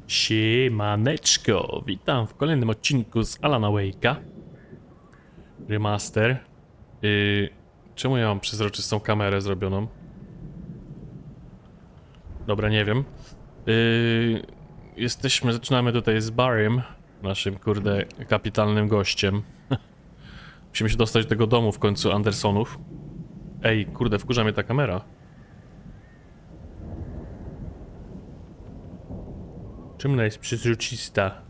Siemaneczko, witam w kolejnym odcinku z Alana Wake'a Remaster. Czemu ja mam przezroczystą kamerę zrobioną? Dobra, nie wiem. Zaczynamy tutaj z Barrym, naszym kurde kapitalnym gościem. Musimy się dostać do tego domu w końcu Andersonów. Ej, kurde, wkurza mnie ta kamera. Czym ona jest przezroczysta?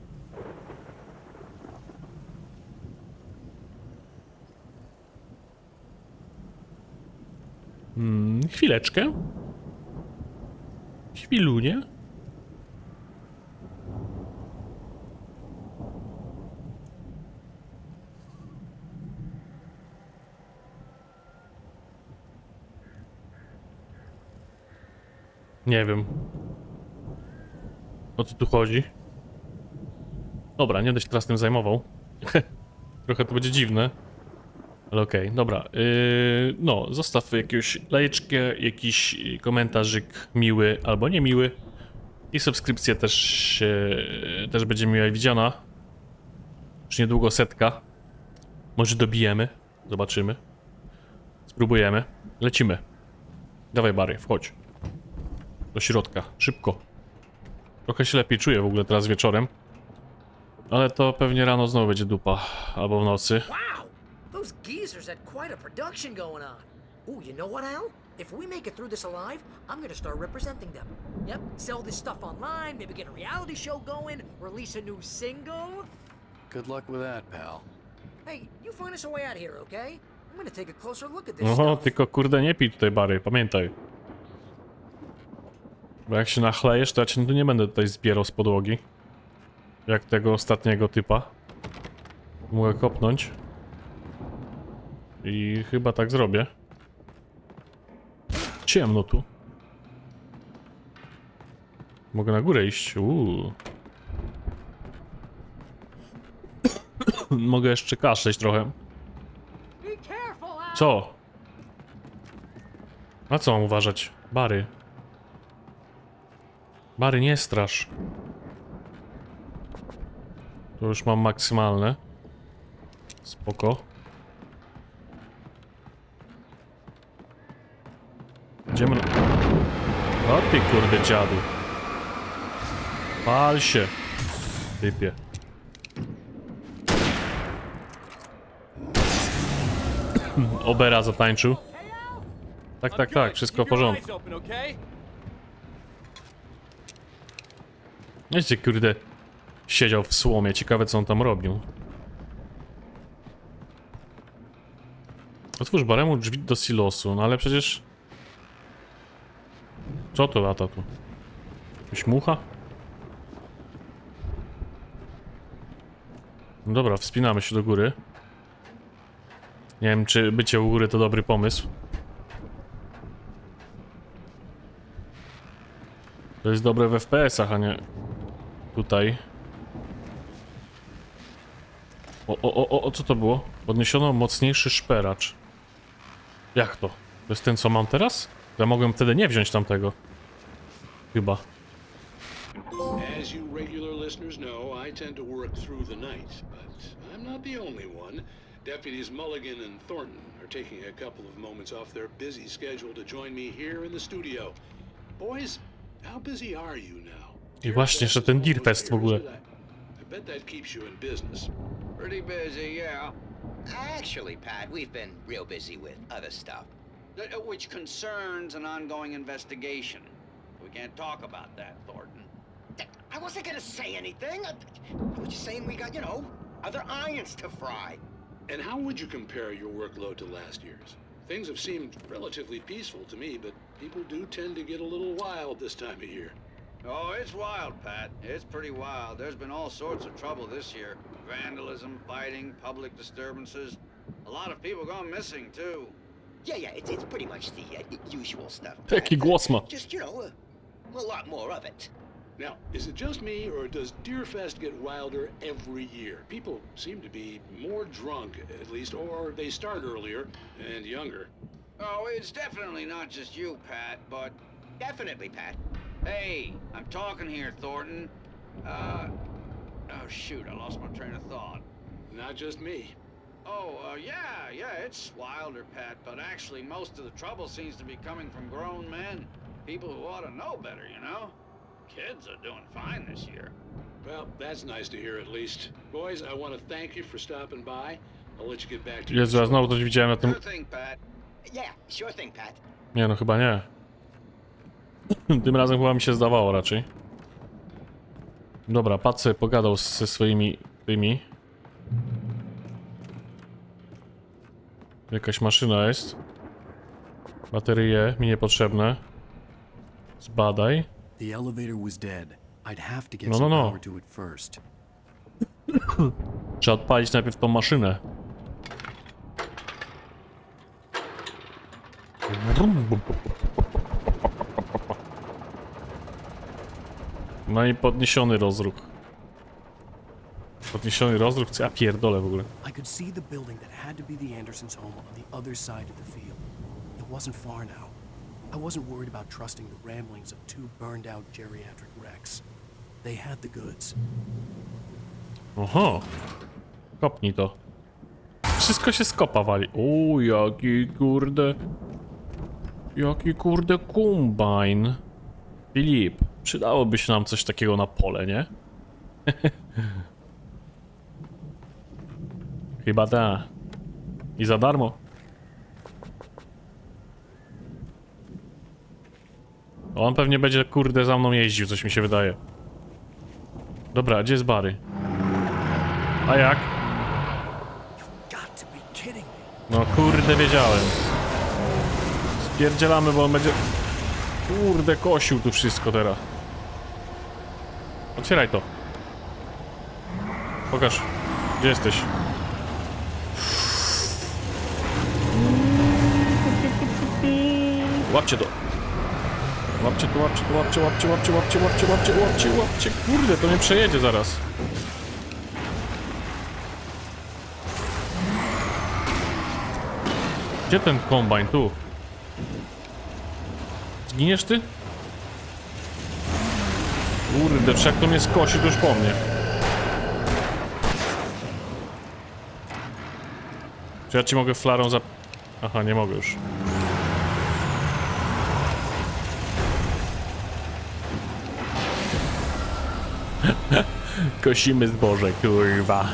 Chwileczkę. Chwilunie. Nie wiem. O co tu chodzi? Dobra, nie będę się teraz tym zajmował. Trochę to będzie dziwne. Ale okej, dobra. No, zostaw jakąś lajeczkę, jakiś komentarzyk miły albo niemiły. I subskrypcja też będzie miła i widziana. Już niedługo 100. Może dobijemy. Zobaczymy. Spróbujemy. Lecimy. Dawaj, Barry, wchodź. Do środka. Szybko. Trochę się lepiej czuję w ogóle teraz wieczorem. Ale to pewnie rano znowu będzie dupa. Albo w nocy. Wow! Those geezers had quite a production going on. Ooh, you know what, Al? If we make it through this alive, I'm gonna start representing them. Yep, sell this stuff online, maybe get a reality show going, release a new single. Good luck with that, pal. Hey, you find us a way out here, okay? I'm gonna take a closer look at this Oho, stuff. tylko kurde nie pij tutaj, Barry, pamiętaj. Bo jak się nachlejesz, to ja cię tu nie będę tutaj zbierał z podłogi. Jak tego ostatniego typa. Mogę kopnąć. I chyba tak zrobię. Ciemno tu. Mogę na górę iść. Mogę jeszcze kaszleć trochę. Co? Na co mam uważać? Barry. Barry, nie strasz. To już mam maksymalne. Spoko. Idziemy na... O ty kurde dziadu. Pal się. Typie. Obera zatańczył. Tak, wszystko w porządku. Wiecie, kurde, siedział w słomie, ciekawe co on tam robił. Otwórz Baremu drzwi do silosu, no ale przecież... Co to lata tu? Jakaś mucha? No dobra, wspinamy się do góry. Nie wiem, czy bycie u góry to dobry pomysł. To jest dobre w FPS-ach, a nie tutaj. O, co to było? Podniesiono mocniejszy szperacz. Jak to? To jest ten, co mam teraz? Ja mogłem wtedy nie wziąć tamtego. Chyba. As you regular listeners know, I tend to work through the night, but I'm not the only one. Deputies Mulligan and Thornton are taking a couple of moments off their busy schedule to join me here in the studio. Boys, how busy are you now? I właśnie, że ten Deerfest w ogóle. I bet that keeps you in business. Pretty busy, yeah. Actually, Pat, we've been real busy with other stuff, which concerns an ongoing investigation. We can't talk about that, Thornton. I wasn't gonna say anything. I was just saying we got, you know, other irons to fry. And how would you compare your workload to last year's? Things have seemed relatively peaceful to me, but people do tend to get a little wild this time of year. Oh, it's wild, Pat. It's pretty wild. There's been all sorts of trouble this year. Vandalism, fighting, public disturbances. A lot of people gone missing, too. Yeah, it's pretty much the usual stuff. Jaki głos ma. Just, you know, a lot more of it. Now, is it just me, or does Deerfest get wilder every year? People seem to be more drunk, at least, or they start earlier and younger. Oh, it's definitely not just you, Pat, but... Definitely, Pat. Hey, I'm talking here, Thornton. Oh shoot, I lost my train of thought. Not just me. Yeah, it's wilder, Pat, but actually most of the trouble seems to be coming from grown men. People who ought to know better, you know? Kids are doing fine this year. Well, that's nice to hear at least. Boys, I want to thank you for stopping by. I'll let you get back to your Jezu, ja znowu coś widziałem na tym... Sure thing, Pat. Yeah, sure thing, Pat. Nie no, chyba nie. Tym razem chyba mi się zdawało raczej. Dobra, Pat sobie pogadał ze swoimi tymi. Jakaś maszyna jest. Baterie mi niepotrzebne. Zbadaj. The elevator was dead. I'd have to get No, some no, no. power to it first. Trzeba odpalić najpierw tą maszynę. No i podniesiony rozruch. Podniesiony rozruch? Co ja pierdolę w ogóle. I could see the building that had to be the Andersons' home on the other side of the field. It wasn't far now. I wasn't worried about trusting the ramblings of two burned-out geriatric wrecks. They had the goods. Oho. Kopnij to. Wszystko się z kopa wali. O, jaki kurde... Jaki kurde kombajn. Filip, przydałoby się nam coś takiego na pole, nie? Chyba da. I za darmo. On pewnie będzie kurde za mną jeździł, coś mi się wydaje. Dobra, gdzie jest Barry? A jak? Got to be kidding me. No kurde, wiedziałem. Spierdzielamy, bo on będzie... Kurde, kosił tu wszystko teraz. Otwieraj to. Pokaż. Gdzie jesteś? Łapcie to. Łapcie to, łapcie to, łapcie, łapcie, łapcie, łapcie, łapcie, łapcie, łapcie, łapcie. Kurde, to mnie przejedzie zaraz. Gdzie ten kombajn? Tu. Zginiesz ty? Kurde, wszak to mnie skosi, to już po mnie. Czy ja ci mogę flarą za... Aha, nie mogę już. Kosimy zboże, kurwa.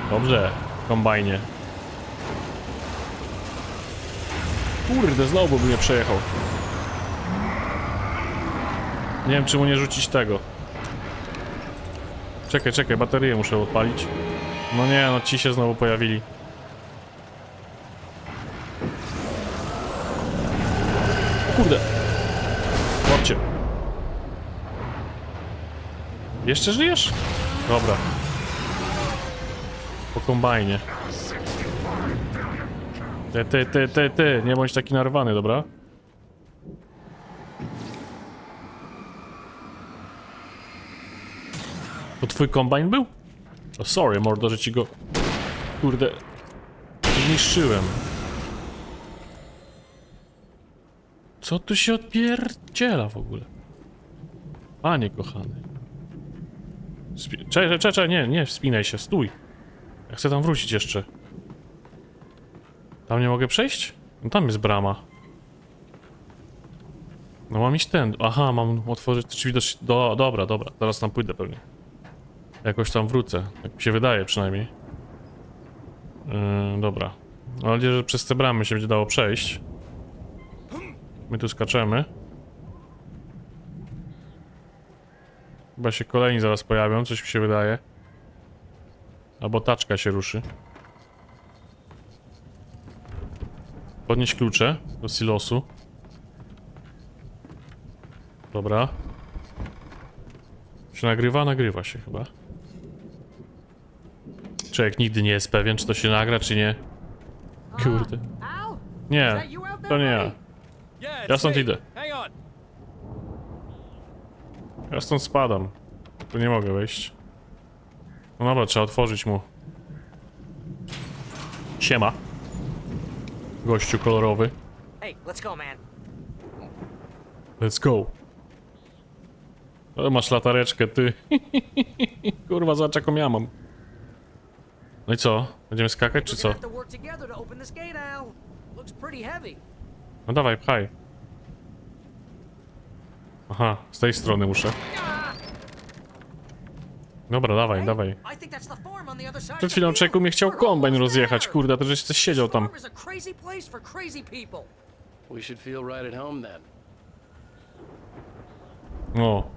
Dobrze, kombajnie. Kurde, znowu by mnie przejechał. Nie wiem, czemu nie rzucić tego. Czekaj, czekaj, baterię muszę odpalić. No nie, no ci się znowu pojawili. Kurde. Łapcie. Jeszcze żyjesz? Dobra. Po kombajnie. Ty, nie bądź taki narwany, dobra? To twój kombajn był? O, sorry, mordo, że ci go... Kurde... zniszczyłem. Co tu się odpierdziela w ogóle? Panie kochany. Czekaj, nie, wspinaj się, stój. Ja chcę tam wrócić jeszcze. Tam nie mogę przejść? No tam jest brama. No mam iść ten. Aha, mam otworzyć drzwi do... Dobra, teraz tam pójdę pewnie. Jakoś tam wrócę, tak mi się wydaje przynajmniej. Dobra. Mam nadzieję, że przez te bramy się będzie dało przejść. My tu skaczemy. Chyba się kolejni zaraz pojawią, coś mi się wydaje. Albo taczka się ruszy. Podnieść klucze do silosu. Dobra. Się nagrywa? Nagrywa się chyba. Człowiek nigdy nie jest pewien, czy to się nagra, czy nie. Kurde. Nie, to nie ja. Ja stąd idę. Ja stąd spadam. Tu nie mogę wejść. No dobra, trzeba otworzyć mu. Siema. Gościu kolorowy. Hey, let's go, man. Let's go. O, masz latareczkę, ty. Kurwa, zobacz jaką ja mam. No i co? Będziemy skakać, czy We're co? gonna have to work together to open this gate, Al. Looks pretty heavy. No dawaj, pchaj. Aha, z tej strony muszę. Dobra, dawaj, dawaj. I think that's the farm on the other side of Przed the chwilą field. człowieku mnie chciał We're kombajn almost rozjechać, there. kurde, to żeś coś siedział tam. Farm is a crazy place for crazy people. We should feel right at home then. O.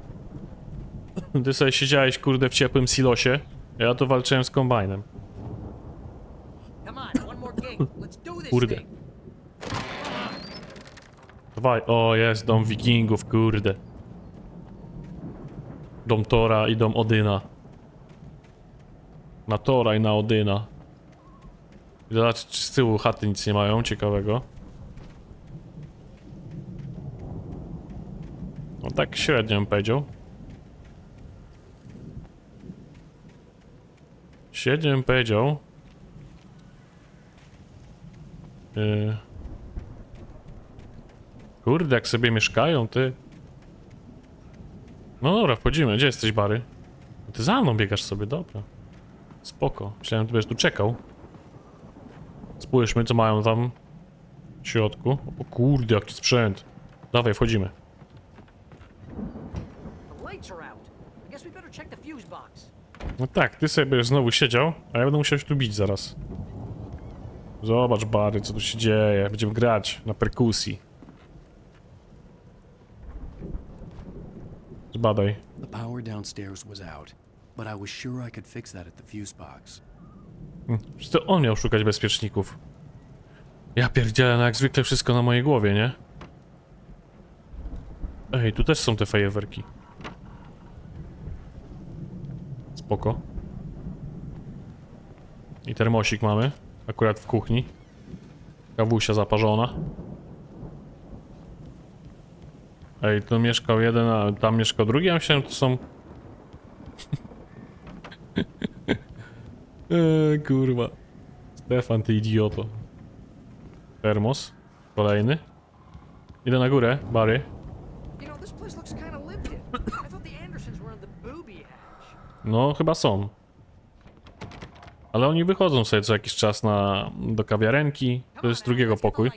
Ty sobie siedziałeś, kurde, w ciepłym silosie, a ja tu walczyłem z kombajnem. Come on, one more gate. Let's do this Kurde. thing. Dawaj, o jest, dom wikingów, kurde. Dom Tora i dom Odyna. Na Tora i na Odyna. I zobaczyć, czy z tyłu chaty nic nie mają ciekawego. No tak średnio bym powiedział. Średnio bym powiedział. Kurde, jak sobie mieszkają, ty. No dobra, wchodzimy. Gdzie jesteś, Bary? Ty za mną biegasz sobie, dobra. Spoko. Myślałem, że ty będziesz tu czekał. Spójrzmy, co mają tam w środku. O kurde, jaki sprzęt. Dawaj, wchodzimy. The lights are out. I guess we better check the fuse box. No tak, ty sobie będziesz znowu siedział, a ja będę musiał się tu bić zaraz. Zobacz, Bary, co tu się dzieje. Będziemy grać na perkusji. Zbadaj. The power downstairs was out, but I was sure I could fix that at the fuse box. Przecież to on miał szukać bezpieczników. Ja pierdzielę, no jak zwykle wszystko na mojej głowie, nie? Ej, tu też są te fajerwerki. Spoko. I termosik mamy. Akurat w kuchni. Kawusia zaparzona. Ej, tu mieszkał jeden, a tam mieszkał drugi, ja myślałem, to są... kurwa. Stefan, ty idioto. Termos. Kolejny. Idę na górę, Bary. You know, this place looks kind of lived in. I thought the Andersons were in the booby hatch. No, chyba są. Ale oni wychodzą sobie co jakiś czas do kawiarenki. To jest drugiego pokój.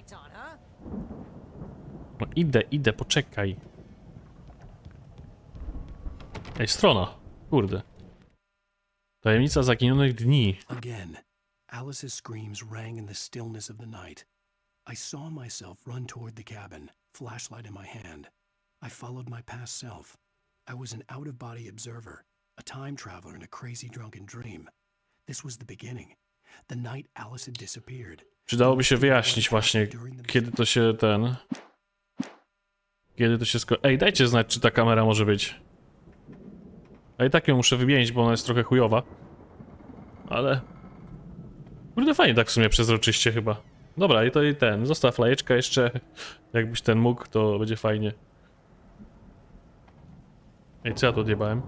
No idę, poczekaj. Ej, strona. Kurde. Tajemnica zaginionych dni. Again, Alice's screams rang in the stillness of the night. I saw myself run toward the cabin, flashlight in my hand. I followed my past self. I was an out-of-body observer, a time traveler in a crazy drunken dream. This was the beginning. The night Alice had disappeared. Przydałoby się wyjaśnić właśnie, kiedy to się Ej, dajcie znać, czy ta kamera może być. A i tak ją muszę wymienić, bo ona jest trochę chujowa. Ale... Kurde, fajnie tak w sumie przezroczyście chyba. Dobra, i to i ten. Zostaw lajeczka jeszcze. Jakbyś ten mógł, to będzie fajnie. Ej, co ja tu odjebałem?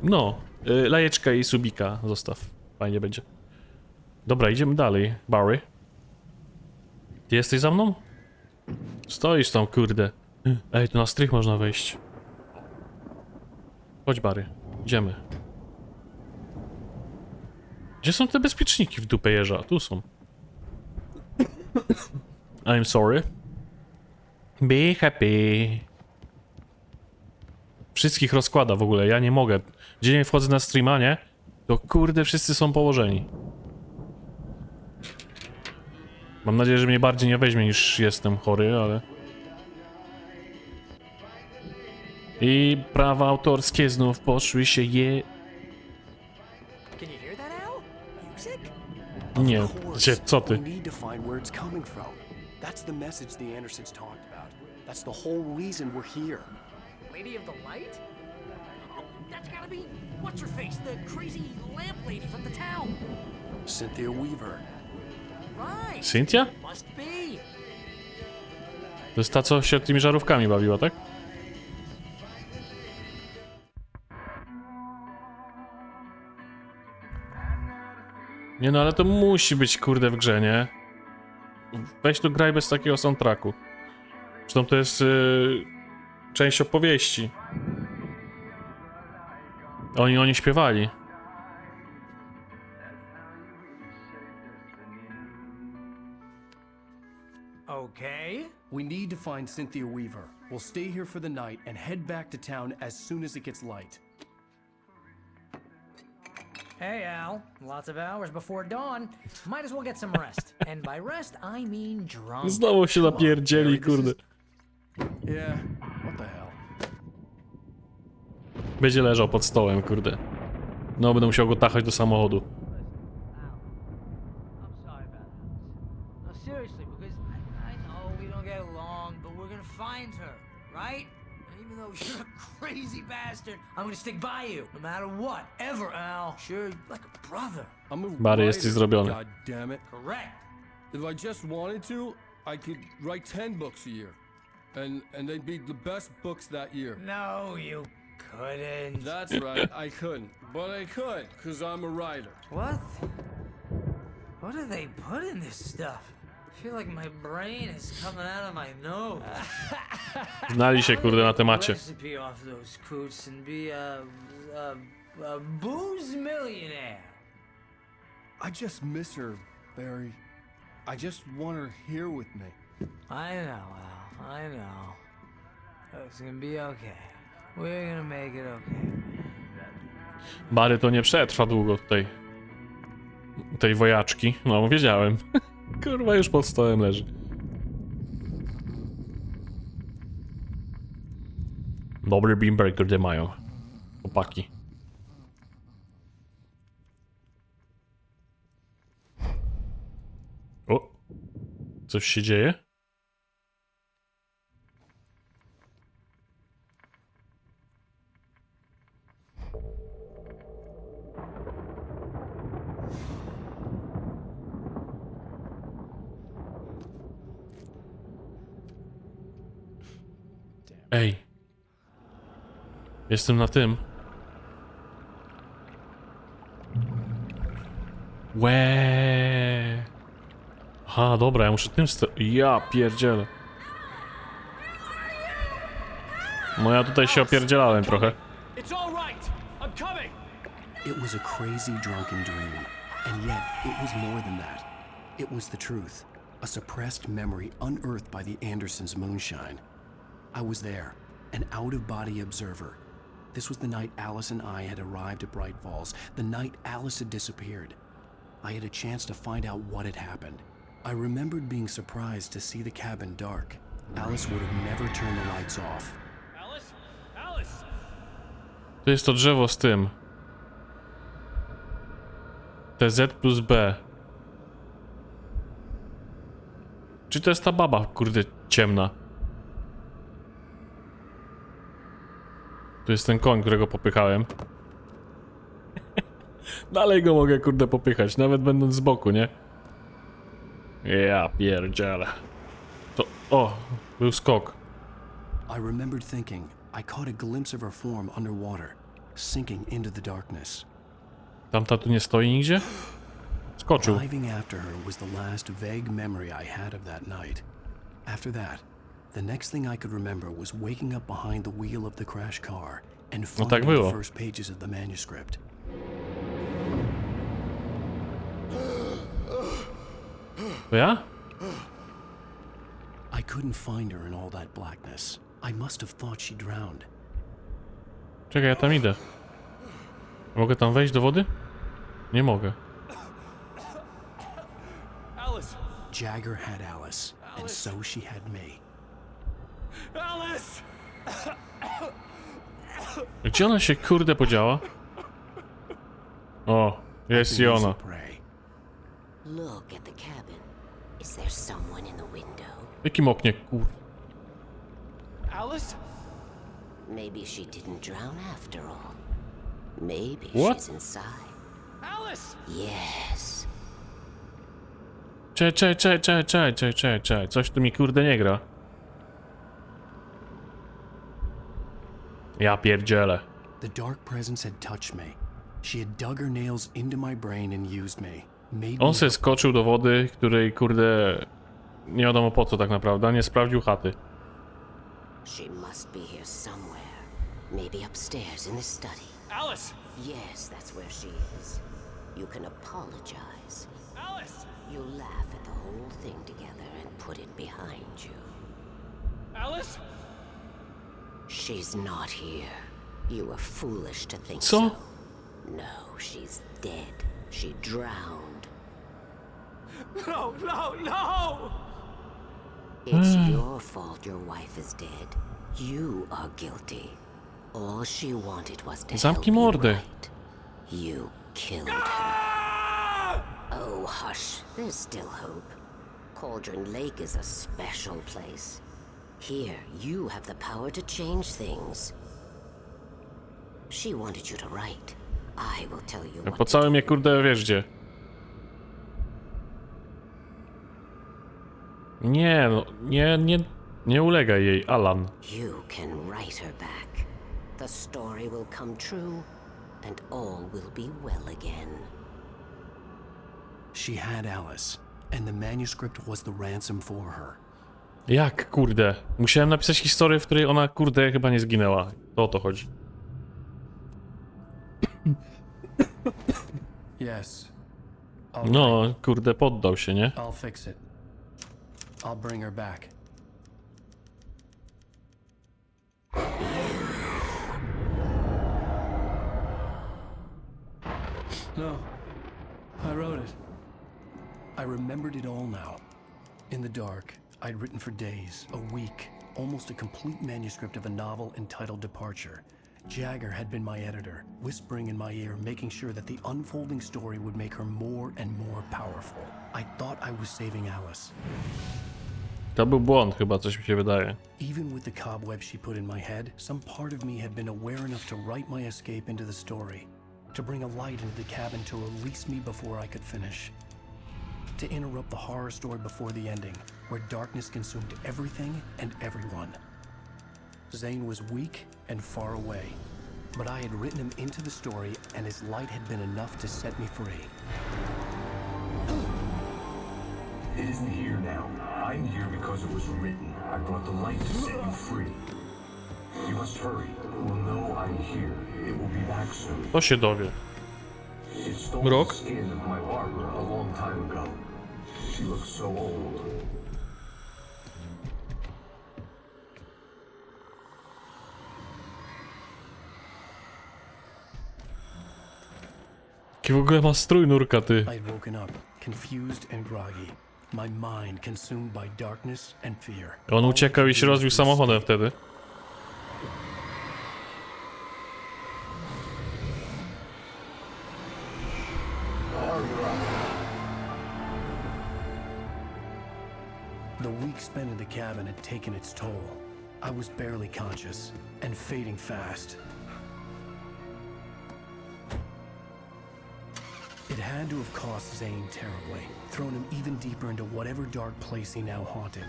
No, lajeczka i subika zostaw. Fajnie będzie. Dobra, idziemy dalej, Barry. Ty jesteś za mną? Stoisz tam, kurde. Ej, tu na strych można wejść. Chodź, Barry. Idziemy. Gdzie są te bezpieczniki w dupę jeża? Tu są. I'm sorry. Be happy. Wszystkich rozkłada w ogóle, ja nie mogę. Gdzie nie wchodzę na streama, nie? To kurde, wszyscy są położeni. Mam nadzieję, że mnie bardziej nie weźmie niż jestem chory, ale... I prawa autorskie znów poszły się Can you hear that, Al? Music? Nie, Of course, co ty? We need to find where it's coming from. That's the message the Andersons talked about. That's the whole reason we're here. Lady of the Light? Oh, that's gotta be... What's her face? The crazy lamp lady from the town. Cynthia Weaver. Right. Cynthia? Must be. To jest ta, co się tymi żarówkami bawiła, tak? Nie no, ale to musi być kurde w grze, nie? weź tu graj bez takiego soundtracku. Zresztą to jest część opowieści. Oni śpiewali. Okay. We need to find Cynthia Weaver. We'll stay here for the night and head back to town as soon as it gets light. Hey, Al. Lots of hours before dawn. Might as well get some rest. And by rest, I mean drunk. Znowu się napierdzieli, kurde. Yeah, what the hell? Będzie leżał pod stołem, kurde. No, będę musiał go tachać do samochodu. I'm sorry about that. No, seriously, because I know we don't get along, but we're gonna find her, right? And even though you're a crazy bastard, I'm gonna stick by you, no matter what, ever, Al. Sure, like a brother. I'm a Barry, jesteś writer, zrobiony. God damn it. Correct. If I just wanted to, I could write 10 books a year. And they'd be the best books that year. No, you couldn't. That's right, I couldn't. But I could, because I'm a writer. What? What do they put in this stuff? I feel like my brain is coming out of my nose. Znali się, kurde, na temacie. Recipe off those coots and be a booze millionaire. I just miss her, Barry. I just want her here with me. I know, Al. I know. It's gonna be okay. We're gonna make it okay. Barry to nie przetrwa długo tutaj. Tej wojaczki. No, wiedziałem. Kurwa, już pod stołem leży. Dobry bimber, kurde, mają. Chłopaki. O! Coś się dzieje? Ej. Jestem na tym. Łeee. Aha, dobra, ja muszę tym ja pierdzielę. No ja tutaj się opierdzielałem trochę. It's all right. I'm coming. It was a crazy drunken dream, and yet it was more than that. It was the truth, a suppressed memory unearthed by the Andersons' moonshine. I was there, an out-of-body observer. This was the night Alice and I had arrived at Bright Falls, the night Alice had disappeared. I had a chance to find out what had happened. I remembered being surprised to see the cabin dark. Alice would have never turned the lights off. Alice? Alice! To jest to drzewo z tym. TZ plus B. Czy to jest ta baba, kurde, ciemna? Tu jest ten koń, którego popychałem. Dalej go mogę, kurde, popychać, nawet będąc z boku, nie? Ja pierdzielę. To... O! Był skok. I remembered thinking, I caught a glimpse of her form underwater, sinking into the darkness. Tamta tu nie stoi nigdzie? Skoczył. Diving after her was the last vague memory I had of that night. After that, the next thing I could remember was waking up behind the wheel of the crash car and No tak finding było. the first pages of the manuscript. To ja? I couldn't find her in all that blackness. I must have thought she drowned. Czekaj, ja tam idę. Mogę tam wejść do wody? Nie mogę. Alice! Jagger had Alice, and so she had me. Alice! Gdzie ona się, kurde, podziała? O, jest i ona. Prey. Look at the cabin. Is there someone in the window? W jakim oknie, kur... Alice? Maybe she didn't drown after all. Maybe What? she's inside. Alice! Yes. Czekaj. Coś tu mi, kurde, nie gra. Ja pierdzielę. The dark presence had touched me. She had dug her nails into my brain and used me. Made On me se skoczył do wody, której, kurde, nie wiadomo po co tak naprawdę, a nie sprawdził chaty. She must be here somewhere. Maybe upstairs in the study. Alice! Yes, that's where she is. You can apologize. Alice! You laugh at the whole thing together and put it behind you. Alice? She's not here. You were foolish to think Co? so. No, she's dead. She drowned. No, no, no! It's your fault your wife is dead. You are guilty. All she wanted was to help Zamknij you mordę. right. You killed her. Oh, hush. There's still hope. Cauldron Lake is a special place. Here, you have the power to change things. She wanted you to write. I will tell you what Po to całym do. mnie kurde wiesz gdzie. Nie, no, nie ulegaj jej, Alan. You can write her back. The story will come true, and all will be well again. She had Alice, and the manuscript was the ransom for her. Jak, kurde? Musiałem napisać historię, w której ona, kurde, chyba nie zginęła. To o to chodzi. Yes. No, kurde, poddał się, nie? I'll fix it. I'll bring her back. No, I wrote it. I remembered it all now. In the dark, I'd written for days, a week, almost a complete manuscript of a novel entitled Departure. Jagger had been my editor, whispering in my ear, making sure that the unfolding story would make her more and more powerful. I thought I was saving Alice. To był błąd chyba, coś mi się wydaje. Even with the cobwebs she put in my head, some part of me had been aware enough to write my escape into the story, to bring a light into the cabin to release me before I could finish, to interrupt the horror story before the ending, where darkness consumed everything and everyone. Zane was weak and far away, but I had written him into the story, and his light had been enough to set me free. It isn't here now. I'm here because it was written. I brought the light to set you free. You must hurry. We'll know I'm here. It will be back soon. To się dowie. It stole Mrok? the skin of my barber a long time ago. She looks so old. Jaki w ogóle ma strój nurka, ty. I had woken up, confused and groggy, my mind consumed by darkness and fear. On uciekał i się rozbił samochodem wtedy. The week spent in the cabin had taken its toll. I was barely conscious and fading fast. It had to have cost Zane terribly, thrown him even deeper into whatever dark place he now haunted.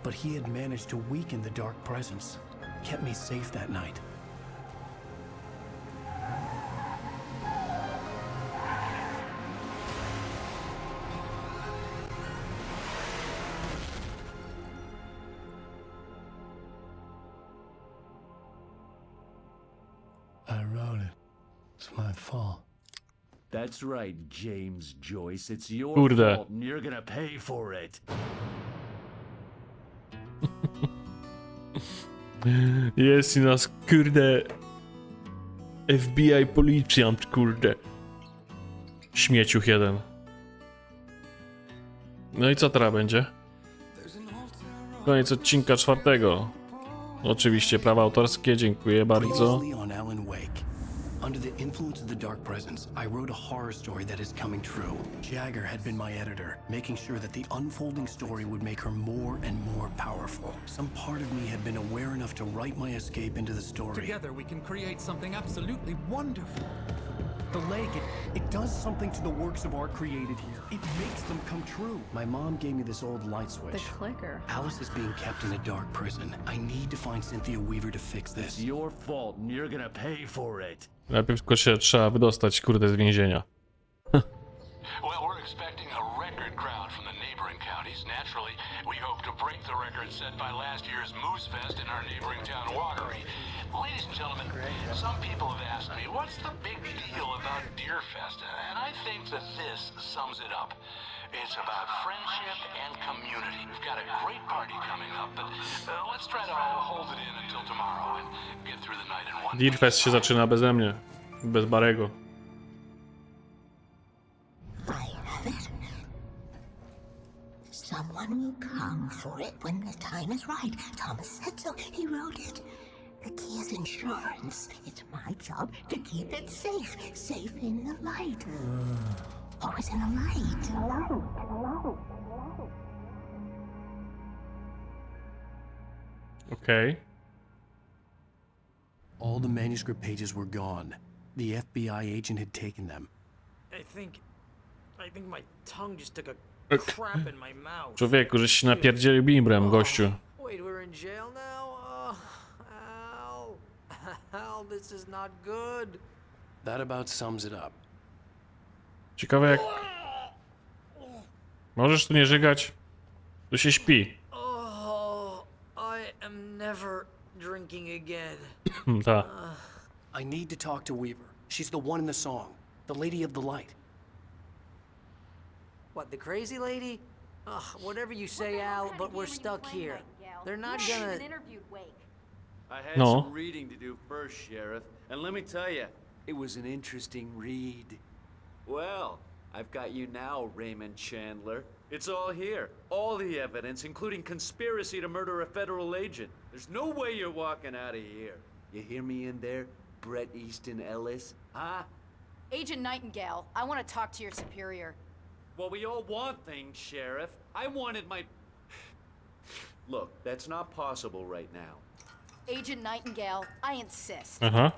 But he had managed to weaken the dark presence, kept me safe that night. I wrote it. It's my fault. That's right, James Joyce. It's your Kurde. fault and you're gonna pay for it. Jest i nas, kurde... FBI policjant, kurde. Śmieciuch jeden. No i co teraz będzie? Koniec odcinka 4. Oczywiście prawa autorskie, dziękuję bardzo. Previously on Alan Wake. Under the influence of the dark presence, I wrote a horror story that is coming true. Jagger had been my editor, making sure that the unfolding story would make her more and more powerful. Some part of me had been aware enough to write my escape into the story. Together we can create something absolutely wonderful. The lake, it does something to the works of art created here. It makes them come true. My mom gave me this old light switch. The clicker. Alice is being kept in a dark prison. I need to find Cynthia Weaver to fix this. It's your fault and you're gonna pay for it. Najpierw tylko się trzeba wydostać, kurde, z więzienia. Well, we're expecting a record crowd from the neighboring counties. Naturally, we hope to break the record set by last year's Moose Fest in our neighboring town, Watery. Ladies and gentlemen, some people have asked me, what's the big deal about Deer Fest? And I think that this sums it up. It's about friendship and community. We've got a great party coming up, but let's try to hold it in until tomorrow and get through the night in one Deer Fest się zaczyna beze mnie. Bez Barego. Someone will come for it when the time is right. Thomas said so. He wrote it. The key is insurance. It's my job to keep it safe. Safe in the light. Always in the light. Okay. All the manuscript pages were gone. The FBI agent had taken them. I think my tongue just took a crap in my mouth. Człowieku, żeś się napierdzielił bimbrem, gościu. Wait, we're in jail now? Al, this is not good. That about sums it up. Ciekawe jak... Możesz tu nie żygać? Tu się śpi. Oh, I am never drinking again. Ta. I need to talk to Weaver. She's the one in the song. The lady of the light. What, the crazy lady? Ugh, whatever you say, Al, but we're stuck here. They're not gonna... I had No. some reading to do first, Sheriff, and let me tell you, it was an interesting read. Well, I've got you now, Raymond Chandler. It's all here. All the evidence, including conspiracy to murder a federal agent. There's no way you're walking out of here. You hear me in there, Bret Easton Ellis? Huh? Agent Nightingale, I want to talk to your superior. Well, we all want things, Sheriff. I wanted my... Look, that's not possible right now. Agent Nightingale, I insist. Aha.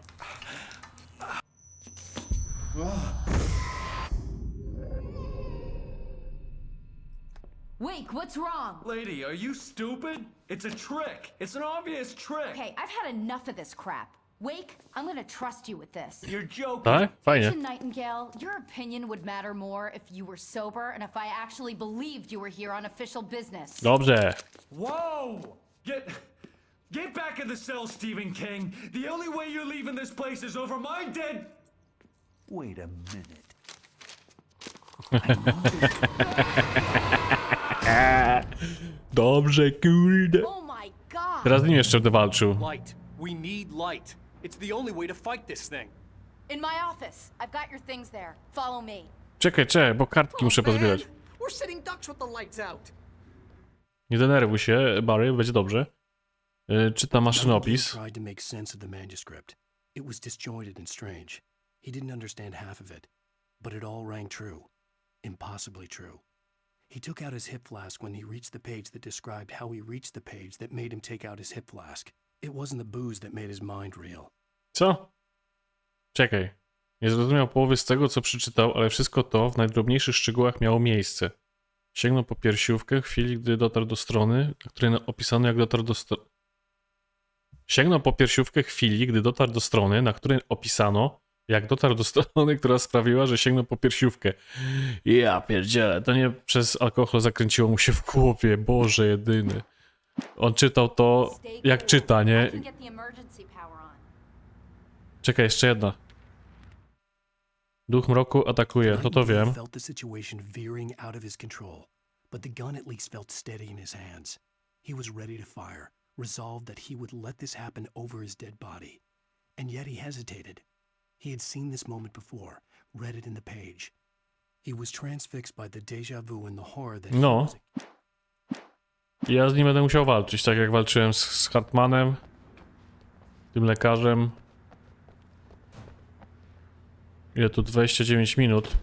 Wake, what's wrong? Lady, are you stupid? It's a trick. It's an obvious trick. Okay, I've had enough of this crap. Wake, I'm gonna trust you with this. You're joking. Tak? Fajnie. Agent Nightingale, your opinion would matter more if you were sober and if I actually believed you were here on official business. Dobrze. Whoa! Get back in the cell, Stephen King. The only way you're leaving this place is over my dead... Wait a minute. Dobrze, kurde. Oh my god! Teraz nim jeszcze będę walczył. Light. We need light. It's the only way to fight this thing. In my office. I've got your things there. Follow me. Czekaj, bo kartki muszę pozbierać. We're sitting ducks with the lights out. Nie denerwuj się, Barry, będzie dobrze. Czyta maszynopis. Tried to make sense of the manuscript. It was disjointed and strange. He didn't understand half of it, but it all rang true. Impossibly true. He took out his hip flask when he reached the page that described how he reached the page that made him take out his hip flask. It wasn't the booze that made his mind real. Co? Czekaj. Nie zrozumiał połowy z tego, co przeczytał, ale wszystko to w najdrobniejszych szczegółach miało miejsce. Sięgnął po piersiówkę w chwili, gdy dotarł do strony, na której opisano, jak dotarł do strony. Sięgnął po piersiówkę w chwili, gdy dotarł do strony, na której opisano, jak dotarł do strony, która sprawiła, że sięgnął po piersiówkę. Ja pierdzielę, to nie przez alkohol zakręciło mu się w głowie, Boże jedyny. On czytał to, jak czyta, nie? Czekaj, jeszcze jedna. Duch mroku atakuje, to wiem. Felt the situation veering out of his control, but the gun at least felt steady in his hands. He was ready to fire, resolved that he would let this happen over his dead body. And yet he hesitated. He had seen this moment before, read it in the page. He was transfixed by the déjà vu and the horror that No. Ja z nim będę musiał walczyć, tak jak walczyłem z Hartmanem, tym lekarzem. Ile tu? 29 minut.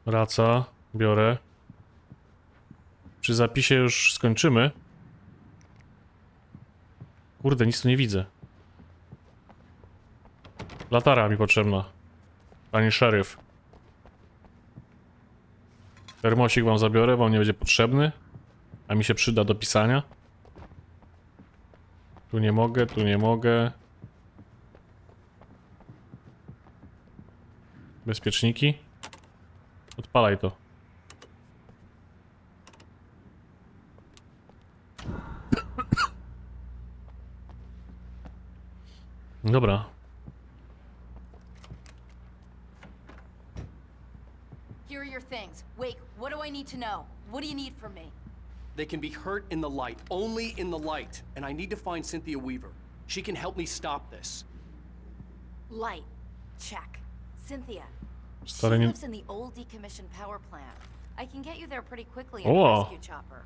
Raca, biorę. Przy zapisie już skończymy. Kurde, nic tu nie widzę. Latara mi potrzebna. Panie szeryf. Termosik wam zabiorę, wam nie będzie potrzebny. A mi się przyda do pisania. Tu nie mogę, tu nie mogę. Bezpieczniki. Odpalaj to. Dobra. Here are your things. Wake, what do I need to know? What do you need from me? They can be hurt in the light, only in the light. And I need to find Cynthia Weaver. She can help me stop this. Light. Check. Cynthia. She Stary, nie- lives in the old decommissioned power plant. I can get you there pretty quickly in a O. rescue chopper.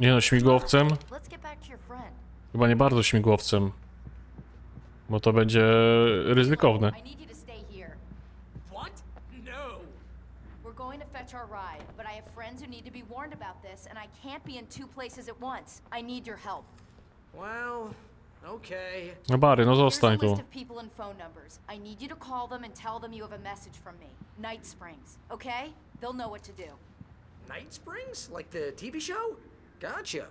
Nie no, śmigłowcem? Let's get back to your friend. Chyba nie bardzo śmigłowcem. Bo to będzie ryzykowne. I need you to stay here. What? No. We're going to fetch our ride, but I have friends who need to be warned about this, and I can't be in two places at once. I need your help. Well, okay. No Bary, no Here's a zostań list tu. of people and phone numbers. I need you to call them and tell them you have a message from me. Night Springs, okay? They'll know what to do. Night Springs? Like the TV show? Gotcha.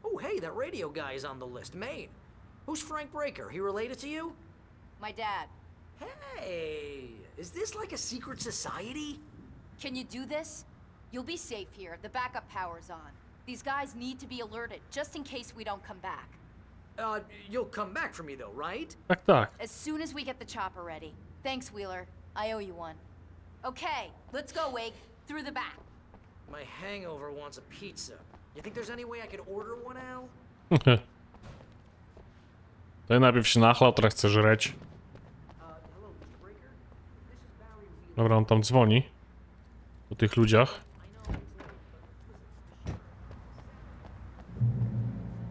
Oh, hey, that radio guy is on the list, Maine. Who's Frank Breaker? He related to you? My dad. Hey, is this like a secret society? Can you do this? You'll be safe here. The backup power's on. These guys need to be alerted, just in case we don't come back. You'll come back for me though, right? Tak, tak. As soon as we get the chopper ready. Thanks, Wheeler. I owe you one. Okay, let's go, Wake. Through the back. My hangover wants a pizza. You think there's any way I could order one, Al? Ten najpierw się nachlał, teraz chce żreć. Dobra, on tam dzwoni. O tych ludziach.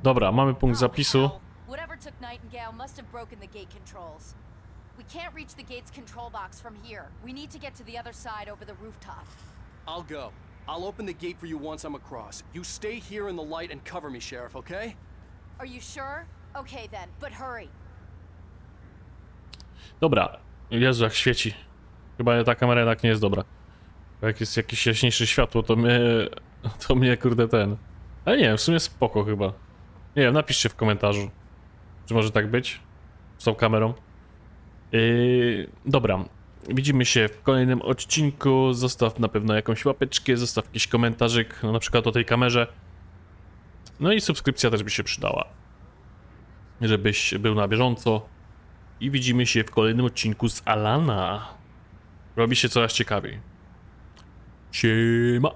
Dobra, mamy punkt zapisu. Whatever took Nightingale must have broken the gate controls. We can't reach the gate's control box from here. We need to get to the other side over the rooftop. I'll go. I'll open the gate for you once I'm across. You stay here in the light and cover me, Sheriff, okay? Are you sure? Okay then, but hurry. Dobra. Jezu, jak świeci. Chyba ta kamera jednak nie jest dobra. Bo jak jest jakieś jaśniejsze światło, to mnie... To mnie, kurde, ten... Ale nie wiem, w sumie spoko chyba. Nie wiem, napiszcie w komentarzu. Czy może tak być? Z tą kamerą. Dobra. Widzimy się w kolejnym odcinku. Zostaw na pewno jakąś łapeczkę, zostaw jakiś komentarzyk, no na przykład o tej kamerze. No i subskrypcja też by się przydała. Żebyś był na bieżąco. I widzimy się w kolejnym odcinku z Alana. Robi się coraz ciekawiej. Siema!